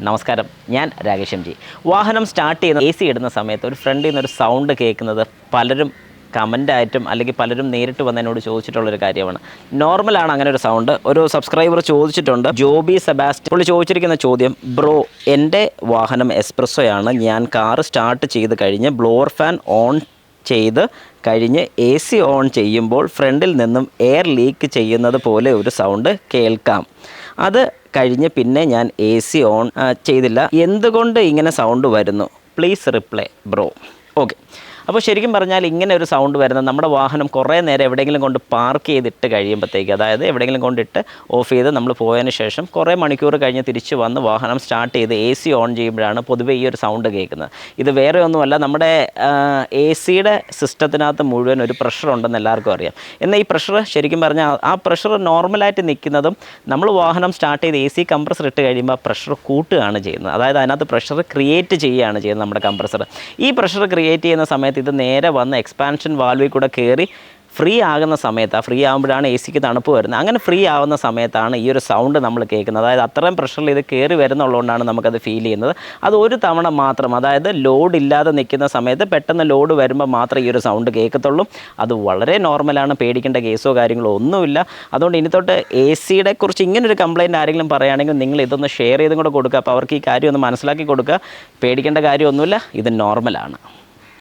നമസ്കാരം, ഞാൻ Rakesh M G. വാഹനം സ്റ്റാർട്ട് ചെയ്യുന്ന AC ഇടുന്ന സമയത്ത് ഒരു ഫ്രണ്ടിൽ നിന്നൊരു സൗണ്ട് കേൾക്കുന്നത് പലരും കമൻ്റായിട്ടും അല്ലെങ്കിൽ പലരും നേരിട്ട് വന്ന് എന്നോട് ചോദിച്ചിട്ടുള്ളൊരു കാര്യമാണ്. നോർമലാണ് അങ്ങനെ ഒരു സൗണ്ട്. ഒരു സബ്സ്ക്രൈബർ ചോദിച്ചിട്ടുണ്ട്, ജോബി സെബാസ്റ്റ്യൻ. പുള്ളി ചോദിച്ചിരിക്കുന്ന ചോദ്യം, ബ്രോ എൻ്റെ വാഹനം എസ്പ്രസ്സോയാണ്, ഞാൻ കാറ് സ്റ്റാർട്ട് ചെയ്ത് കഴിഞ്ഞ് ബ്ലോവർ ഫാൻ ഓൺ ചെയ്ത് കഴിഞ്ഞ് AC ഓൺ ചെയ്യുമ്പോൾ ഫ്രണ്ടിൽ നിന്നും എയർ ലീക്ക് ചെയ്യുന്നത് പോലെ ഒരു സൗണ്ട് കേൾക്കാം. അത് കഴിഞ്ഞ് പിന്നെ ഞാൻ AC ഓൺ ചെയ്തില്ല. എന്തുകൊണ്ട് ഇങ്ങനെ സൗണ്ട് വരുന്നു? Please reply bro. ഓക്കെ, അപ്പോൾ ശരിക്കും പറഞ്ഞാൽ ഇങ്ങനെ ഒരു സൗണ്ട് വരുന്നത് നമ്മുടെ വാഹനം കുറേ നേരം എവിടെയെങ്കിലും കൊണ്ട് പാർക്ക് ചെയ്തിട്ട് കഴിയുമ്പോഴത്തേക്ക്, അതായത് എവിടെയെങ്കിലും കൊണ്ടിട്ട് ഓഫ് ചെയ്ത് നമ്മൾ പോയതിന് ശേഷം കുറേ മണിക്കൂർ കഴിഞ്ഞ് തിരിച്ച് വന്ന് വാഹനം സ്റ്റാർട്ട് ചെയ്ത് AC ഓൺ ചെയ്യുമ്പോഴാണ് പൊതുവേ ഈ ഒരു സൗണ്ട് കേൾക്കുന്നത്. ഇത് വേറെ ഒന്നുമല്ല, നമ്മുടെ AC-യുടെ സിസ്റ്റത്തിനകത്ത് മുഴുവൻ ഒരു പ്രഷർ ഉണ്ടെന്ന് എല്ലാവർക്കും അറിയാം. എന്നാൽ ഈ പ്രഷർ ശരിക്കും പറഞ്ഞാൽ ആ പ്രഷർ നോർമലായിട്ട് നിൽക്കുന്നതും നമ്മൾ വാഹനം സ്റ്റാർട്ട് ചെയ്ത് AC കംപ്രസർ ഇട്ട് കഴിയുമ്പോൾ ആ പ്രഷർ കൂട്ടുകയാണ് ചെയ്യുന്നത്. അതായത് അതിനകത്ത് പ്രഷർ ക്രിയേറ്റ് ചെയ്യുകയാണ് ചെയ്യുന്നത് നമ്മുടെ കംപ്രസർ. ഈ പ്രഷർ ക്രിയേറ്റ് ചെയ്യുന്ന സമയത്ത് ഇത് നേരെ വന്ന് എക്സ്പാൻഷൻ വാൽവിൽ കൂടെ കയറി ഫ്രീ ആകുന്ന സമയത്ത്, ഫ്രീ ആകുമ്പോഴാണ് AC-ക്ക് തണുപ്പ് വരുന്നത്. അങ്ങനെ ഫ്രീ ആവുന്ന സമയത്താണ് ഈ ഒരു സൗണ്ട് നമ്മൾ കേൾക്കുന്നത്. അതായത് അത്രയും പ്രഷറിൽ ഇത് കയറി വരുന്നുള്ളതുകൊണ്ടാണ് നമുക്കത് ഫീൽ ചെയ്യുന്നത്. അത് ഒരു തവണ മാത്രം, അതായത് ലോഡ് ഇല്ലാതെ നിൽക്കുന്ന സമയത്ത് പെട്ടെന്ന് ലോഡ് വരുമ്പോൾ മാത്രമേ ഈ ഒരു സൗണ്ട് കേൾക്കത്തുള്ളൂ. അത് വളരെ നോർമലാണ്, പേടിക്കേണ്ട കേസോ കാര്യങ്ങളോ ഒന്നുമില്ല. അതുകൊണ്ട് ഇനി തൊട്ട് AC-യുടെ കുറിച്ച് ഇങ്ങനൊരു കംപ്ലയിൻറ്റ് ആരെങ്കിലും പറയുകയാണെങ്കിൽ നിങ്ങൾ ഇതൊന്ന് ഷെയർ ചെയ്തും കൂടെ കൊടുക്കുക. അപ്പോൾ അവർക്ക് ഈ കാര്യം ഒന്ന് മനസ്സിലാക്കി കൊടുക്കുക. പേടിക്കേണ്ട കാര്യമൊന്നുമില്ല, ഇത് നോർമലാണ്.